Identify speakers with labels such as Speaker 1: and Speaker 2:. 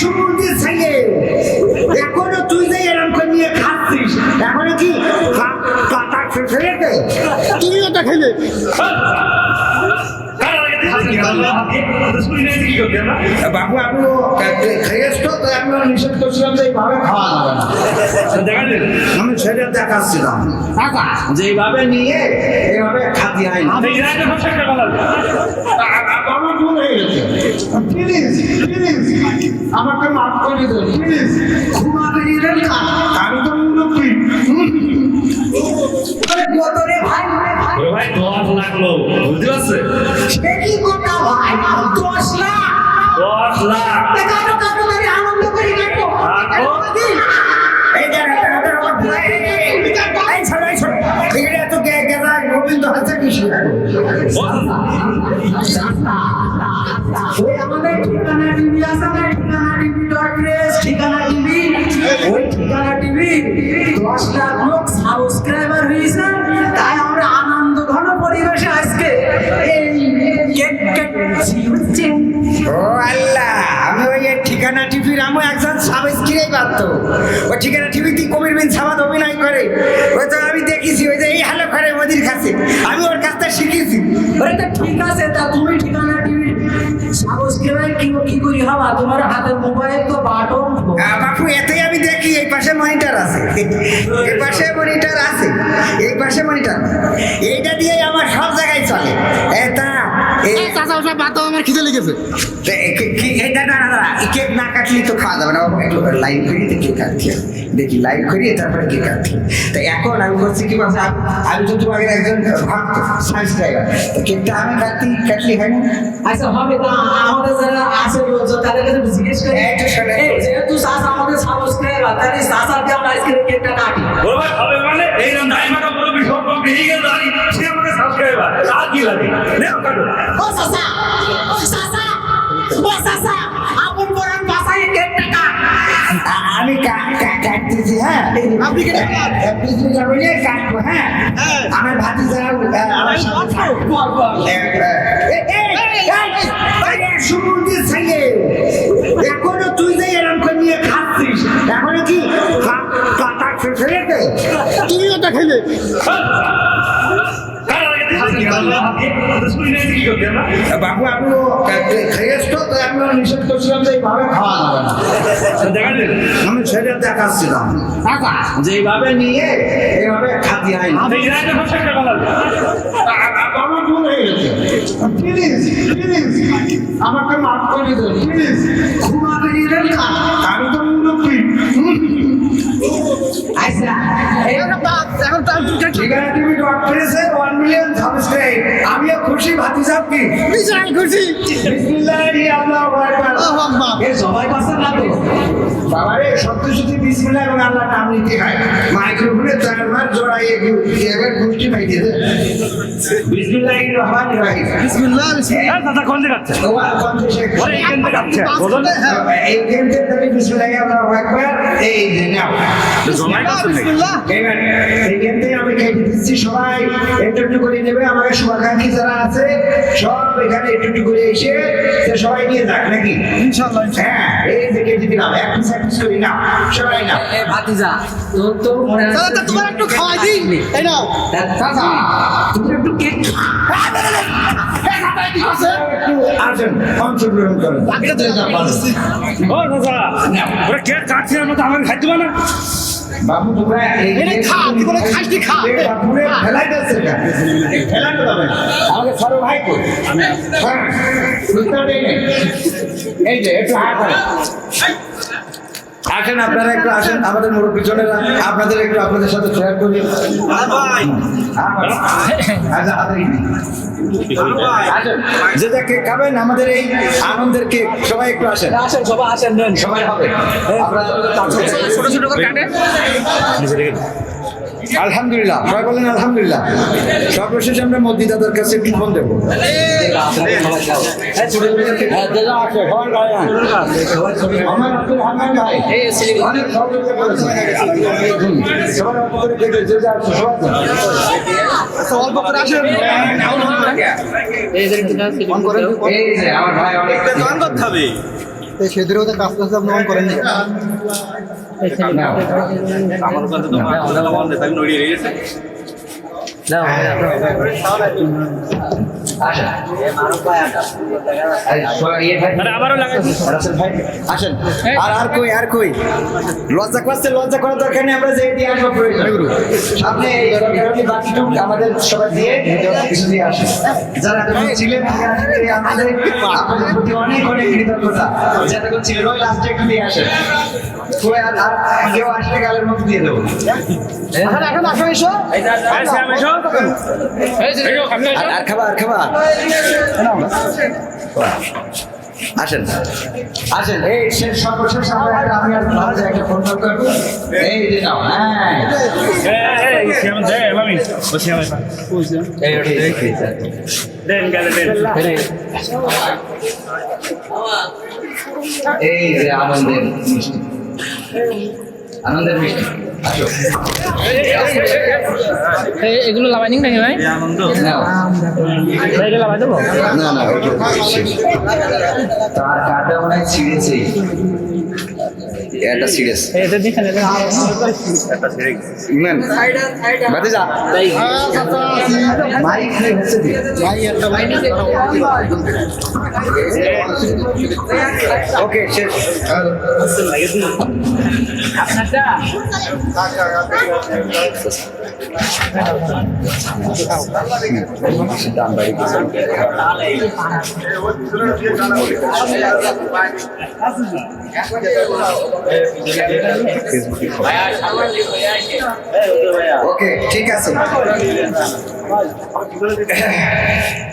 Speaker 1: সুমন্দির ছেলে এখনো তুই যে এরকম করে নিয়ে খাচ্ছিস এখনো কি কাটা ফেলেতে তুইও তো খেলে বাবু আমি খেয়েছ তো তাই আমি নিষেধ করছিলাম যে এইভাবে খাওয়া যাবে না আমি সেটা দেখাচ্ছিলাম যেভাবে নিয়ে এইভাবে খাতি হয় না আমার ভুল হয়ে গেছে প্লিজ আমাকে মাফ করে দেন প্লিজ ঘুমাতে গেলেন আমি তো মুরব্বী
Speaker 2: ভাই 10 লাখ লোক বুঝতে পারছে
Speaker 1: সে কি কথা ভাই 10 লাখ
Speaker 2: 10 লাখ
Speaker 1: কাটো কাটো করে আনন্দ করি কাটো এই তো গেলা গোবিন্দ হাতে কি ওই আমাদের ঠিকানা টিভি আছে না ঠিকানা টিভি.res ঠিকানা টিভি ওই ঠিকানা টিভি 10 লাখ লোক সাবস্ক্রাইবার হয়েছে তাই আমরা আনন্দ ঘন পরিবেশে আজকে এই কেক কাটছি হচ্ছে ও আল্লাহ আমি ওই ঠিকানা টিভির আমি একজন সাবস্ক্রাইবার তো ওই ঠিকানা টিভিতে কবির বিন সামাদ অভিনয় করে ওই তো আমি দেখেছি ওই যে এই হ্যালো করে মোদির কাছে আমি ওর কাছ থেকে শিখেছি ওরে তো ঠিক আছে তা তুমি ঠিকানা টিভি সাবস্ক্রাইবার কি করি হবা তোমার হাতের মোবাইল তো বাটন বাপু এতেই আমি দেখি এই পাশে মনিটর আছে এই পাশে মনিটর আছে এই পাশে মনিটর এইটা দিয়ে আমার সব জায়গায় চলে এটা এই চাচা ওটা বাদ দাও আমার খিদে লেগেছে এটা না কেক না কাটলি তো খাওয়া যাবে না একটু লাইভ করি কেক কাটছি দেখি লাইভ করি তারপরে কেক কাটছি তো এখন আমি বলছি কি বলছি আমি তো তোমাকে একজন ভক্ত সাবস্ক্রাইবার কেকটা আমি কাটলি হয় না আচ্ছা হবে তো আমাদের যারা আছে বলছো তাদের কাছে জিজ্ঞেস করে একটু শোনা যেহেতু চাচা আমাদের সাবস্ক্রাইবার তাহলে চাচাকে আমরা আজকে কেকটা কাটি
Speaker 2: বলবা হবে মানে এই নাম দাইমাটা বড় বিষয় কম বেরিয়ে গেল জানি সে আমাদের সাবস্ক্রাইবার আর কি লাগে নাও কাটো
Speaker 1: ও চাচা আপন বরং বাসায় কেকটা কাট আমি কাটতেছি হ্যাঁ আপনি কাটবো হ্যাঁ আমার ভাতি যারা আমার সুমন্দির ছেলে এখনো তুই যে এরকম করে নিয়ে খাচ্ছিস এখনো কি কাটা ফেলেতে তুইও তো খেলে বাবু আমি খেয়েছ তো তাই আমি নিষেধ করছিলাম যে এইভাবে খাওয়া যাবে না আমি সেটা দেখাচ্ছিলাম যেভাবে নিয়ে এইভাবে খাতি হয় না আমার ভুল হয়ে গেছে প্লিজ আমাকে মাফ করে দেন প্লিজ ঘুমাতে গেলেন আমি তো মুরব্বী আচ্ছা ঠিকানা টিভি.res 1 মিলিয়ন সাবস্ক্রাইব আমিও খুশি ভাতিজা কি বিশাল খুশি বিসমিল্লাহি আল্লাহু আকবার এ সবাই পাচ্ছেন না তো বাবারে সত্যি বিসমিল্লাহ এবং আল্লাহ নাম নিতে হয় মাইক্রোফোনে চারবার জড়াইয়ে এবার গুষ্টি পাই দিতে বিসমিল্লাহির রহমানির রহিম বিসমিল্লাহ
Speaker 2: দাদা কোন দিকে যাচ্ছে
Speaker 1: কোন দিকে
Speaker 2: ওরে এইখান থেকে যাচ্ছে বলুন
Speaker 1: এইখান থেকে বিসমিল্লাহি আল্লাহু আকবার এই যে নাও
Speaker 2: বিসমিল্লাহ
Speaker 1: এইখান থেকে আমি কেটে দিচ্ছি সবাই একটু করে নেবে আমাকে শুভাকাঙ্ক্ষী যারা আছে সব এখানে একটু করে এসে সবাই নিয়ে যাক নাকি ইনশাআল্লাহ হ্যাঁ এই যে কেটে দিলাম এক পিস করি না সবাই না
Speaker 3: এ ভাতিজা তো মনে আছে
Speaker 1: দাদা তোমার একটু খাওয়াই দিই এই নাও দাদা তুমি একটু কেক আসেন অংশগ্রহণ করেন
Speaker 2: ও দাদা ওরা কেক কাটছে না তো আমাকে খাইতে না
Speaker 1: বাবু তোমরা এই খা কি বলে খাস কি খা পুরো ফেলাই দিচ্ছে না ফেলাতে হবে আমাকে সরো ভাই কই হ্যাঁ সুতা দেই এই যে একটু হাত করে আসেন আপনারা একটু আসেন আমাদের মুরব্বী জনেরা আপনাদের একটু আপনাদের সাথে শেয়ার করি ভাই যেটা কেক খাবেন আমাদের এই আনন্দের কেক সবাই একটু আসেন
Speaker 3: সবাই আসেন নেন
Speaker 1: সবাই হবে
Speaker 3: ছোট ছোট করে কাটে
Speaker 1: আলহামদুলিল্লাহ সবাই বলেন আলহামদুলিল্লাহ সর্বশেষে আমরা মোদি দাদার কাছে একটু ফোন দেবো আমার আব্দুল হান্নান ভাই অনেক সহযোগিতা করেছে সবাই অল্প করে দেখে যে যা আছে সবাই অল্প করে আসেন
Speaker 3: এই যে
Speaker 1: এই যে আমার ভাই অনেক
Speaker 2: গান করতে হবে
Speaker 4: তো সেদেরও তো কাজ কাজ আপনি করেন নি
Speaker 2: আমার কাছে তো আমাদের তাকে নড়িয়ে রেখেছে আবারও লাগাইছি
Speaker 5: আসেন আর কই লজ্জা করছে লজ্জা করার দরকার নেই আমরা যে দিয়ে আসবো প্রয়োজন সামনে বাকিটুক আমাদের সবাই দিয়ে কিছু দিয়ে আসে যারা এতক্ষণ ছিলেন আমাদের আপনাদের প্রতি অনেক অনেক কৃতজ্ঞতা যতক্ষণ ছিলেন ওই লাস্টে একটু দিয়ে আসেন কই আর কেউ আসলে গালের মধ্যে দিয়ে দেবো
Speaker 4: এখন আসো এসো
Speaker 5: আর খাবা আসেন আসেন এই শেষ সর্বশেষ আমরা আমি আর ভালো জায়গায় ফোন করবো এই যে নাও এই যে আনন্দের মিষ্টি আসো
Speaker 3: এগুলো লাভাইনিং নাকি ভাই
Speaker 5: নাও
Speaker 3: এগুলো লাভাই দেবো
Speaker 5: না শেষ তার কাটা অনেক ছিঁড়েছে এটা সিরিয়াস
Speaker 3: এটা দেখে
Speaker 5: ইমান বাদে যা মাইক হচ্ছে কি ওকে শেষ দাম বাড়ি ওকে ঠিক আছে